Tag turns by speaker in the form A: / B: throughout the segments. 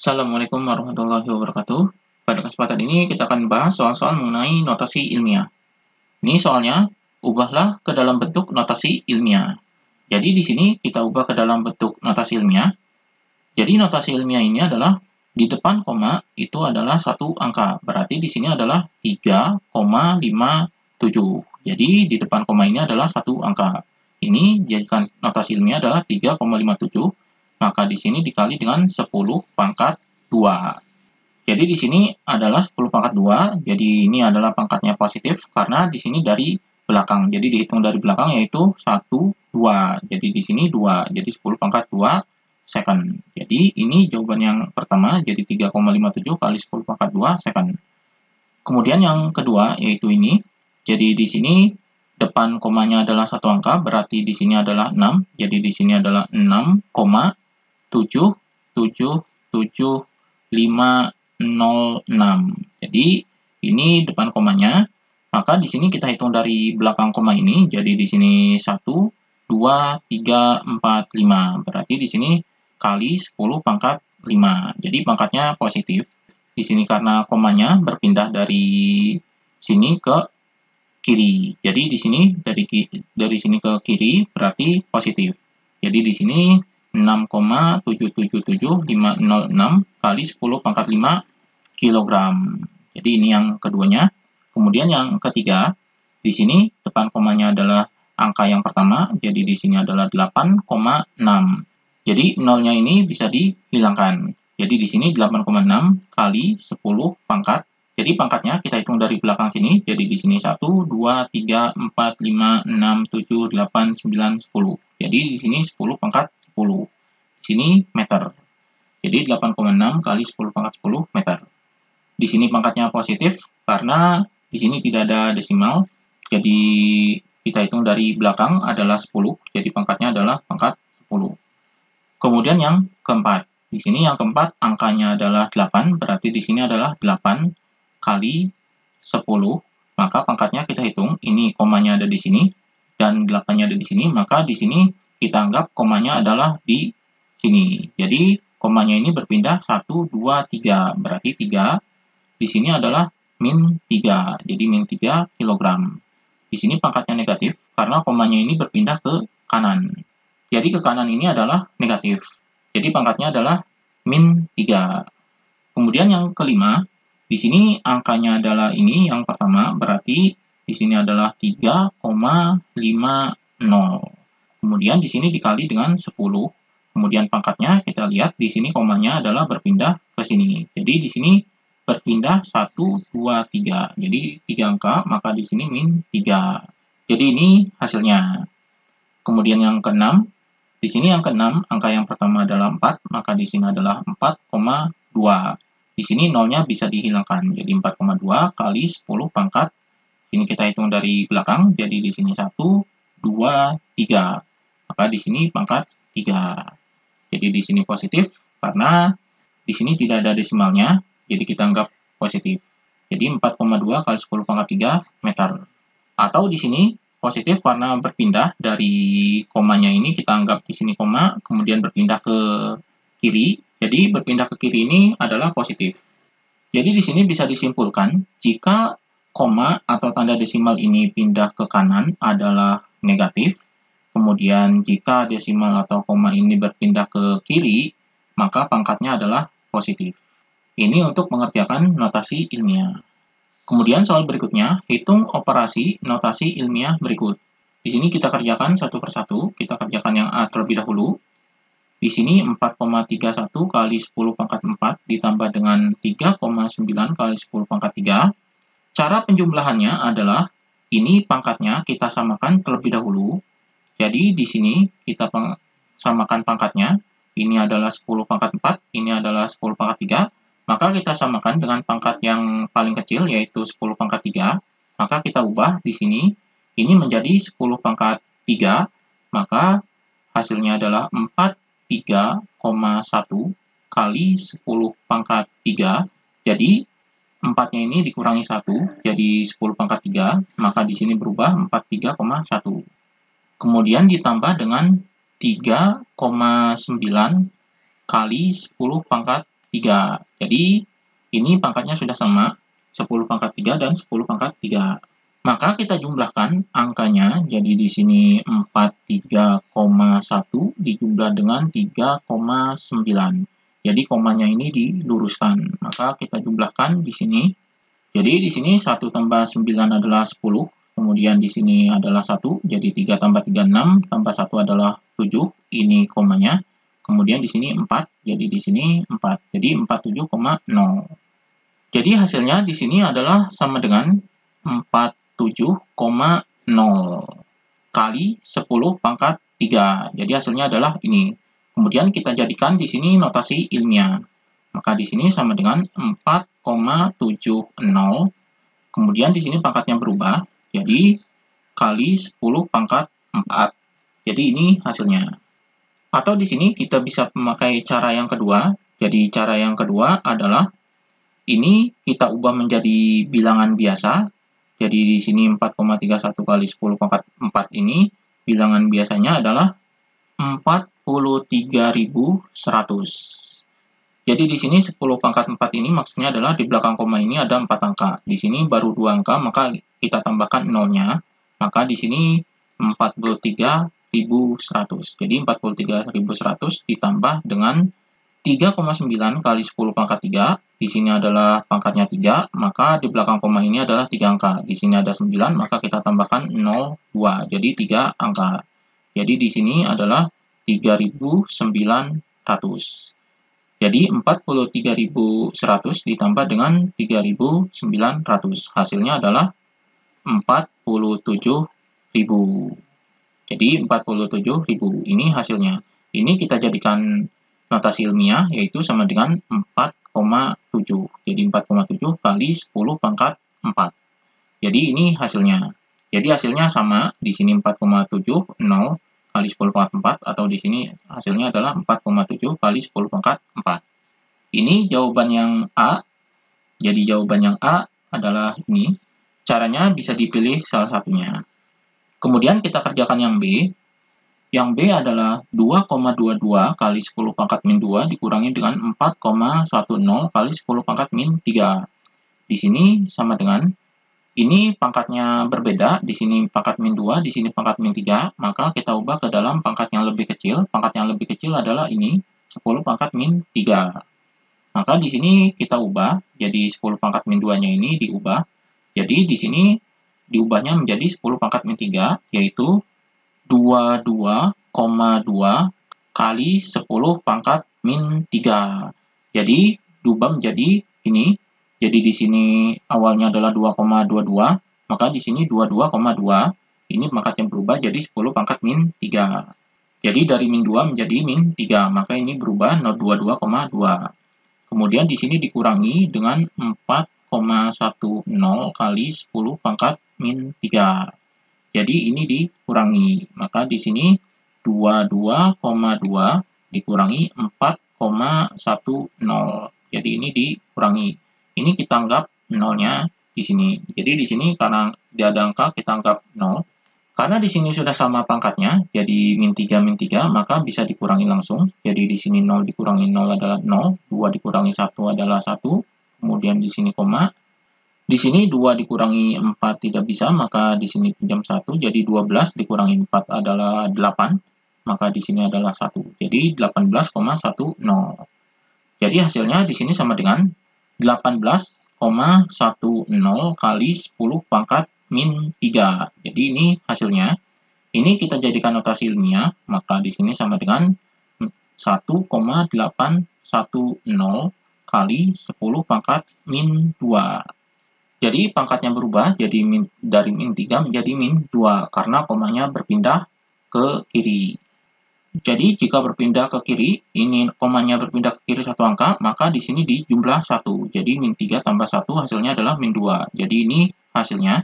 A: Assalamualaikum warahmatullahi wabarakatuh. Pada kesempatan ini kita akan bahas soal-soal mengenai notasi ilmiah. Ini soalnya, ubahlah ke dalam bentuk notasi ilmiah. Jadi di sini kita ubah ke dalam bentuk notasi ilmiah. Jadi notasi ilmiah ini adalah di depan koma itu adalah satu angka. Berarti di sini adalah 3,57. Jadi di depan koma ini adalah satu angka. Ini jadikan notasi ilmiah adalah 3,57. Maka di sini dikali dengan 10 pangkat 2. Jadi di sini adalah 10 pangkat 2, jadi ini adalah pangkatnya positif karena di sini dari belakang. Jadi dihitung dari belakang yaitu 1, 2. Jadi di sini 2, jadi 10 pangkat 2 second. Jadi ini jawaban yang pertama, jadi 3,57 kali 10 pangkat 2 second. Kemudian yang kedua yaitu ini. Jadi di sini depan komanya adalah satu angka, berarti di sini adalah 6. Jadi di sini adalah 6,77756. Jadi ini depan komanya. Maka di sini kita hitung dari belakang koma ini. Jadi di sini 1, 2, 3, 4, 5. Berarti di sini kali 10 pangkat 5. Jadi pangkatnya positif. Di sini karena komanya berpindah dari sini ke kiri. Jadi di sini dari sini ke kiri berarti positif. Jadi di sini 6,777506 kali 10 pangkat 5 kilogram. Jadi ini yang keduanya. Kemudian yang ketiga, di sini depan komanya adalah angka yang pertama, jadi di sini adalah 8,6. Jadi nolnya ini bisa dihilangkan. Jadi di sini 8,6 kali 10 pangkat. Jadi pangkatnya kita hitung dari belakang sini. Jadi di sini 1, 2, 3, 4, 5, 6, 7, 8, 9, 10. Jadi di sini 10 pangkat 10. Di sini meter. Jadi 8,6 kali 10 pangkat 10 meter. Di sini pangkatnya positif karena di sini tidak ada desimal. Jadi kita hitung dari belakang adalah 10. Jadi pangkatnya adalah pangkat 10. Kemudian yang keempat. Di sini yang keempat angkanya adalah 8. Berarti di sini adalah 8 kali 10. Maka pangkatnya kita hitung. Ini komanya ada di sini. Dan 8-nya ada di sini. Maka di sini kita anggap komanya adalah di sini. Jadi komanya ini berpindah 1, 2, 3. Berarti 3. Di sini adalah min 3. Jadi min 3 kilogram. Di sini pangkatnya negatif karena komanya ini berpindah ke kanan. Jadi ke kanan ini adalah negatif. Jadi pangkatnya adalah min 3. Kemudian yang kelima, di sini angkanya adalah ini yang pertama, berarti di sini adalah 3,50. Kemudian di sini dikali dengan 10. Kemudian pangkatnya kita lihat di sini komanya adalah berpindah ke sini. Jadi di sini berpindah 1, 2, 3. Jadi 3 angka, maka di sini min 3. Jadi ini hasilnya. Kemudian yang keenam, di sini yang keenam, angka yang pertama adalah 4, maka di sini adalah 4,2. Di sini nolnya bisa dihilangkan. Jadi 4,2 kali 10 pangkat. Ini kita hitung dari belakang, jadi di sini 1, 2, 3. Maka di sini pangkat 3. Jadi di sini positif, karena di sini tidak ada desimalnya. Jadi kita anggap positif. Jadi 4,2 kali 10 pangkat 3 meter. Atau di sini positif karena berpindah dari komanya ini, kita anggap di sini koma, kemudian berpindah ke kiri. Jadi berpindah ke kiri ini adalah positif. Jadi di sini bisa disimpulkan, jika koma atau tanda desimal ini pindah ke kanan adalah negatif. Kemudian jika desimal atau koma ini berpindah ke kiri, maka pangkatnya adalah positif. Ini untuk mengerjakan notasi ilmiah. Kemudian soal berikutnya, hitung operasi notasi ilmiah berikut. Di sini kita kerjakan satu persatu, kita kerjakan yang A terlebih dahulu. Di sini 4,31 kali 10 pangkat 4 ditambah dengan 3,9 kali 10 pangkat 3. Cara penjumlahannya adalah, ini pangkatnya kita samakan terlebih dahulu. Jadi di sini kita samakan pangkatnya. Ini adalah 10 pangkat 4, ini adalah 10 pangkat 3. Maka kita samakan dengan pangkat yang paling kecil, yaitu 10 pangkat 3. Maka kita ubah di sini, ini menjadi 10 pangkat 3. Maka hasilnya adalah 43,1 kali 10 pangkat 3. Jadi 4-nya ini dikurangi 1, jadi 10 pangkat 3. Maka di sini berubah 43,1. Kemudian ditambah dengan 3,9 kali 10 pangkat 3. Jadi, ini pangkatnya sudah sama, 10 pangkat 3 dan 10 pangkat 3. Maka kita jumlahkan angkanya, jadi di sini 43,1 dijumlah dengan 3,9. Jadi komanya ini diluruskan. Maka kita jumlahkan di sini. Jadi di sini 1 tambah 9 adalah 10. Kemudian di sini adalah 1, jadi 3 tambah 3, 6, tambah 1 adalah 7, ini komanya. Kemudian di sini 4, jadi di sini 4, jadi 47,0. Jadi hasilnya di sini adalah sama dengan 47,0 kali 10 pangkat 3. Jadi hasilnya adalah ini. Kemudian kita jadikan di sini notasi ilmiah. Maka di sini sama dengan 4,70. Kemudian di sini pangkatnya berubah, jadi kali 10 pangkat 4. Jadi ini hasilnya. Atau di sini kita bisa memakai cara yang kedua. Jadi cara yang kedua adalah ini kita ubah menjadi bilangan biasa. Jadi di sini 4,31 kali 10 pangkat 4 ini bilangan biasanya adalah 43.100. Jadi di sini 10 pangkat 4 ini maksudnya adalah di belakang koma ini ada 4 angka. Di sini baru 2 angka, maka kita tambahkan nolnya. Maka di sini 43.100. Jadi 43.100 ditambah dengan 3,9 kali 10 pangkat 3. Di sini adalah pangkatnya 3, maka di belakang koma ini adalah 3 angka. Di sini ada 9, maka kita tambahkan 02. Jadi 3 angka. Jadi di sini adalah 3.900. Jadi 43.100 ditambah dengan 3.900. Hasilnya adalah 47.000. Jadi 47.000 ini hasilnya. Ini kita jadikan notasi ilmiah yaitu sama dengan 4,7. Jadi 4,7 kali 10 pangkat 4. Jadi ini hasilnya. Jadi hasilnya sama, di sini 4,70 kali 10 pangkat 4, atau di sini hasilnya adalah 4,7 kali 10 pangkat 4. Ini jawaban yang A. Jadi jawaban yang A adalah ini. Caranya bisa dipilih salah satunya. Kemudian kita kerjakan yang B. Yang B adalah 2,22 kali 10 pangkat min 2 dikurangi dengan 4,10 kali 10 pangkat min 3. Di sini sama dengan ini pangkatnya berbeda, di sini pangkat min 2, di sini pangkat min 3, maka kita ubah ke dalam pangkat yang lebih kecil. Pangkat yang lebih kecil adalah ini, 10 pangkat min 3. Maka di sini kita ubah, jadi 10 pangkat min 2-nya ini diubah. Jadi di sini diubahnya menjadi 10 pangkat min 3, yaitu 22,2 kali 10 pangkat min 3. Jadi diubah menjadi ini. Jadi di sini awalnya adalah 2,22, maka di sini 22,2. Ini pangkatnya berubah jadi 10 pangkat min 3. Jadi dari min 2 menjadi min 3, maka ini berubah 22,2. Kemudian di sini dikurangi dengan 4,10 kali 10 pangkat min 3. Jadi ini dikurangi, maka di sini 22,2 dikurangi 4,10. Jadi ini dikurangi. Ini kita anggap nolnya di sini. Jadi di sini karena tidak ada angka kita anggap 0. Karena di sini sudah sama pangkatnya, jadi min 3 min 3, maka bisa dikurangi langsung. Jadi di sini 0 dikurangi 0 adalah 0, 2 dikurangi 1 adalah 1, kemudian di sini koma. Di sini 2 dikurangi 4 tidak bisa, maka di sini pinjam 1, jadi 12 dikurangi 4 adalah 8, maka di sini adalah 1. Jadi 18,10. Jadi hasilnya di sini sama dengan 18,10 kali 10 pangkat min 3. Jadi ini hasilnya. Ini kita jadikan notasi ilmiah, maka di sini sama dengan 1,810 kali 10 pangkat min 2. Jadi pangkatnya berubah, jadi dari min 3 menjadi min 2, karena komanya berpindah ke kiri. Jadi jika berpindah ke kiri, ini komanya berpindah ke kiri satu angka, maka di sini dijumlah 1. Jadi min 3 tambah 1 hasilnya adalah min 2. Jadi ini hasilnya.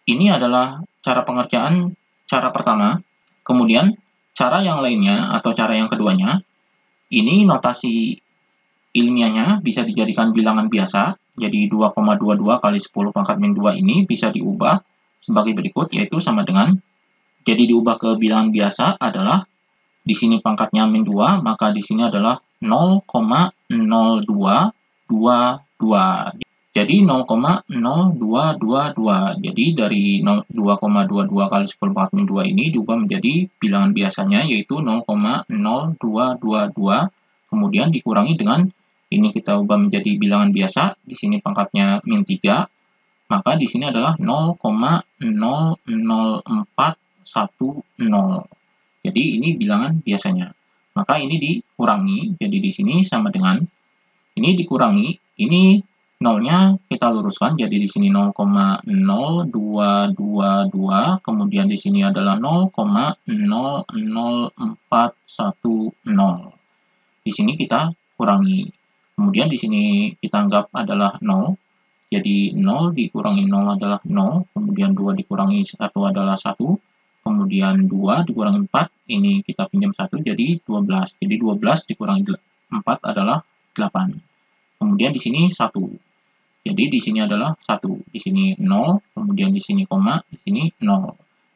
A: Ini adalah cara pengerjaan cara pertama. Kemudian cara yang lainnya atau cara yang keduanya, ini notasi ilmiahnya bisa dijadikan bilangan biasa. Jadi 2,22 kali 10 pangkat min 2 ini bisa diubah sebagai berikut, yaitu sama dengan, jadi diubah ke bilangan biasa adalah di sini pangkatnya min 2, maka di sini adalah 0,0 0,0222. Jadi 0,0222. Jadi dari 2,22 kali 10 pangkat min 2 ini diubah menjadi bilangan biasanya, yaitu 0,0222. Kemudian dikurangi dengan ini kita ubah menjadi bilangan biasa. Di sini pangkatnya min 3. Maka di sini adalah 0,00410. Jadi ini bilangan biasanya. Maka ini dikurangi. Jadi di sini sama dengan ini dikurangi. Ini nolnya kita luruskan, jadi di sini 0,0222, kemudian di sini adalah 0,00410. Di sini kita kurangi. Kemudian di sini kita anggap adalah 0. Jadi 0 dikurangi 0 adalah 0, kemudian 2 dikurangi 1 adalah 1, kemudian 2 dikurangi 4, ini kita pinjam 1, jadi 12. Jadi 12 dikurangi 4 adalah 8. Kemudian di sini 1. Jadi di sini adalah 1, di sini 0, kemudian di sini koma, di sini 0.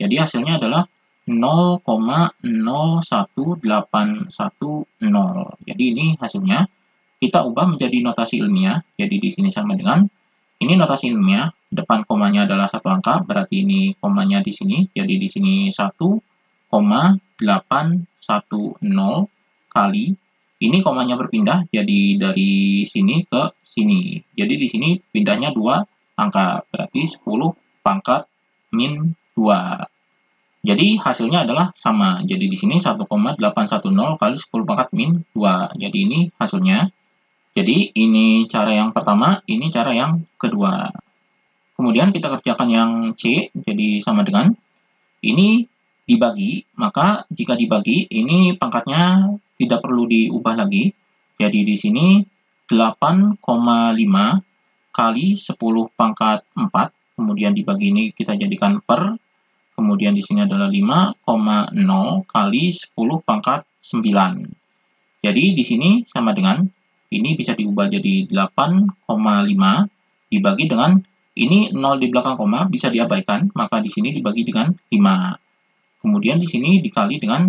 A: Jadi hasilnya adalah 0,01810. Jadi ini hasilnya. Kita ubah menjadi notasi ilmiah. Jadi di sini sama dengan ini notasi ilmiah, depan komanya adalah satu angka, berarti ini komanya di sini. Jadi di sini 1,810 kali. Ini komanya berpindah, jadi dari sini ke sini. Jadi di sini pindahnya 2 angka, berarti 10 pangkat min 2. Jadi hasilnya adalah sama. Jadi di sini 1,810 kali 10 pangkat min 2. Jadi ini hasilnya. Jadi ini cara yang pertama, ini cara yang kedua. Kemudian kita kerjakan yang C, jadi sama dengan ini dibagi, maka jika dibagi, ini pangkatnya tidak perlu diubah lagi. Jadi di sini 8,5 kali 10 pangkat 4, kemudian dibagi ini kita jadikan per, kemudian di sini adalah 5,0 kali 10 pangkat 9. Jadi di sini sama dengan, ini bisa diubah jadi 8,5 dibagi dengan, ini 0 di belakang koma bisa diabaikan, maka di sini dibagi dengan 5. Kemudian di sini dikali dengan,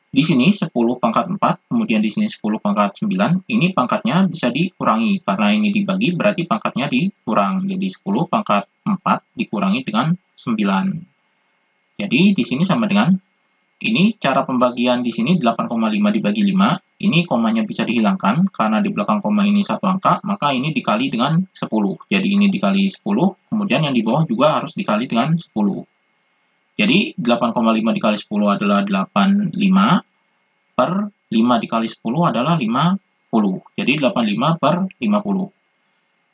A: di sini 10 pangkat 4, kemudian di sini 10 pangkat 9, ini pangkatnya bisa dikurangi, karena ini dibagi berarti pangkatnya dikurang, jadi 10 pangkat 4 dikurangi dengan 9. Jadi di sini sama dengan, ini cara pembagian di sini 8,5 dibagi 5, ini komanya bisa dihilangkan, karena di belakang koma ini satu angka, maka ini dikali dengan 10. Jadi ini dikali 10, kemudian yang di bawah juga harus dikali dengan 10. Jadi 8,5 dikali 10 adalah 85, per 5 dikali 10 adalah 50. Jadi 85 per 50.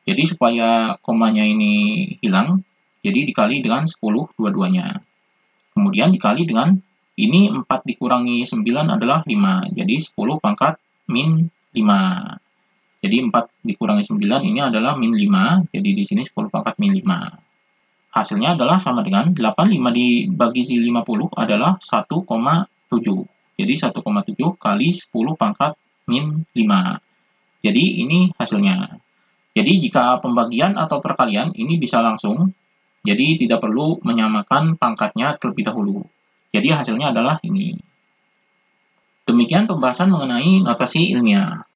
A: Jadi supaya komanya ini hilang, jadi dikali dengan 10 dua-duanya. Kemudian dikali dengan, ini 4 dikurangi 9 adalah 5. Jadi 10 pangkat min 5. Jadi 4 dikurangi 9 ini adalah min 5. Jadi di sini 10 pangkat min 5. Hasilnya adalah sama dengan 85 dibagi 50 adalah 1,7. Jadi 1,7 kali 10 pangkat min 5. Jadi ini hasilnya. Jadi jika pembagian atau perkalian ini bisa langsung. Jadi tidak perlu menyamakan pangkatnya terlebih dahulu. Jadi hasilnya adalah ini. Demikian pembahasan mengenai notasi ilmiah.